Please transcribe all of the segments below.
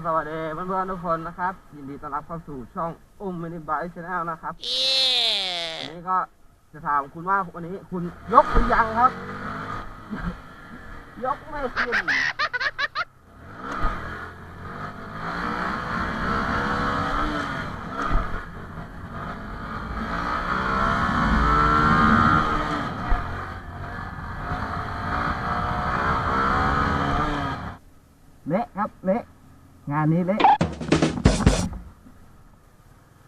สวัสดีเพื่อนๆทุกคนนะครับยินดีต้อนรับเข้าสู่ช่องมินิไบค์ชาแนลนะครับวันนี้ก็จะถามคุณว่าวันนี้คุณยกหรือยังครับ ยกไม่ขึ้นเละครับเละงานนี้เละ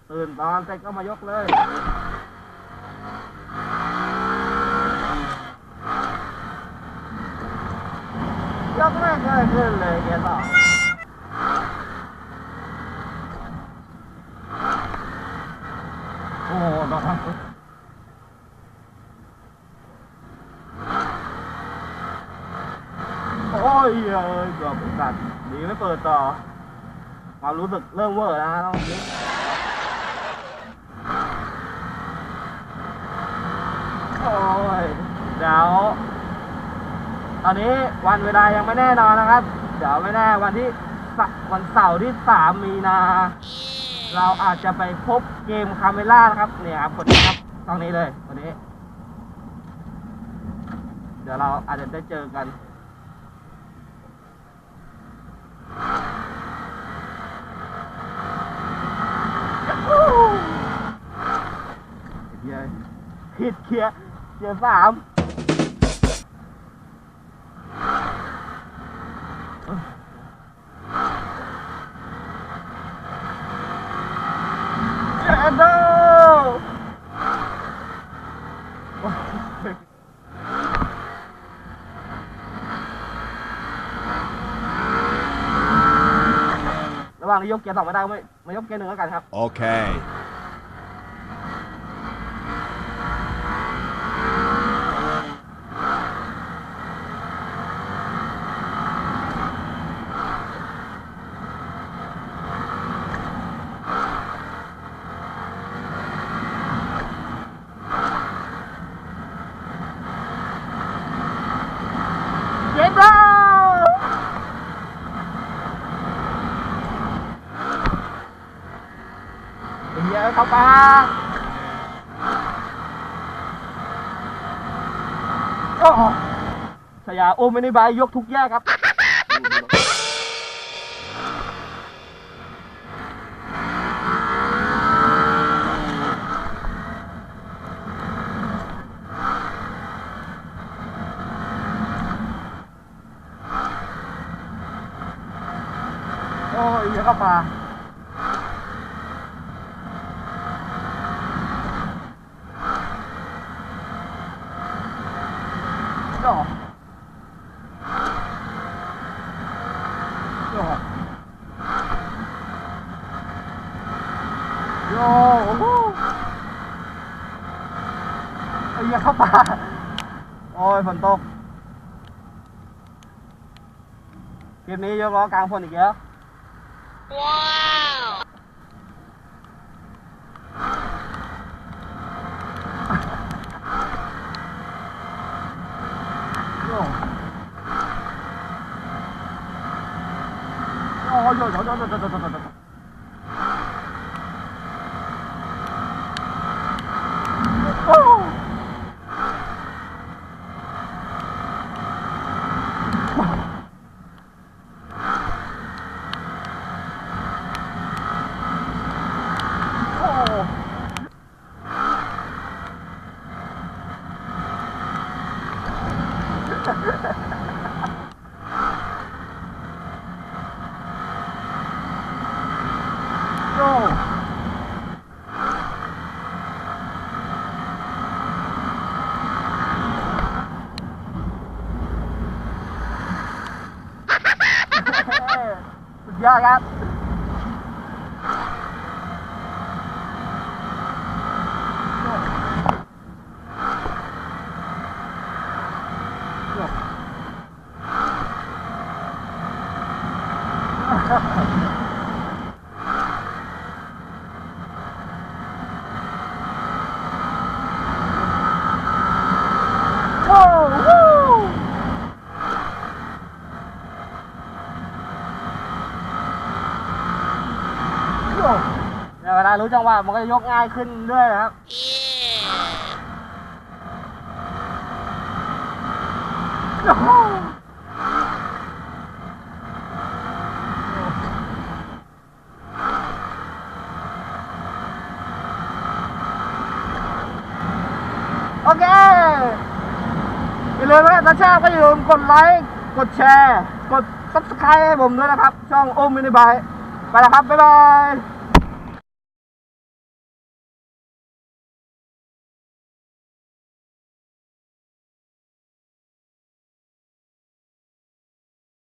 ตื่นตอนเสร็จก็มายกเลยยกไม่เคยขึ้นเลยเกียร์สองโอ้โหดอกมันโอ้ยเกือบกัดดีไม่เปิดต่อความรู้สึกเริ่มเวอร์แล้วนะต้องนี้โอ้ยเดี๋ยวตอนนี้วันเวลายังไม่แน่นอนนะครับเดี๋ยวไม่แน่วันเสาร์ที่3 มีนาเราอาจจะไปพบเกมคาเมล่านะครับเนี่ยครับคนนี้ครับตรงนี้เลยวันนี้เดี๋ยวเราอาจจะได้เจอกันผิดเกียร์3เอ็นโดระหว่างที่ยกเกียร์2ไม่ได้ไม่ยกเกียร์1แล้วกันครับโอเคเย็นแล้วเยอะเข้าไปโอ้สยามมินิไบค์ยกทุกแยกครับโอ้ยเยอะเข้าไปโอ้โยโอ้โหไอ้เหี้ยเข้าป่าโอ้ยฝนตกเกมนี้ยกล้อกลางฝนอีกแล้วว้าวโอ้โอ้โยโอ้โอ้สุดยอดครับโอ้โห เนี่ยเวลารู้จังหวะมันก็ยกง่ายขึ้นด้วยนะครับโอเคอย่าลืมนะครับถ้าชอบก็อย่าลืมกดไลค์กดแชร์กด Subscribe ให้ผมด้วยนะครับช่องอุ้มมินิบายไปแล้วครับบ๊ายบาย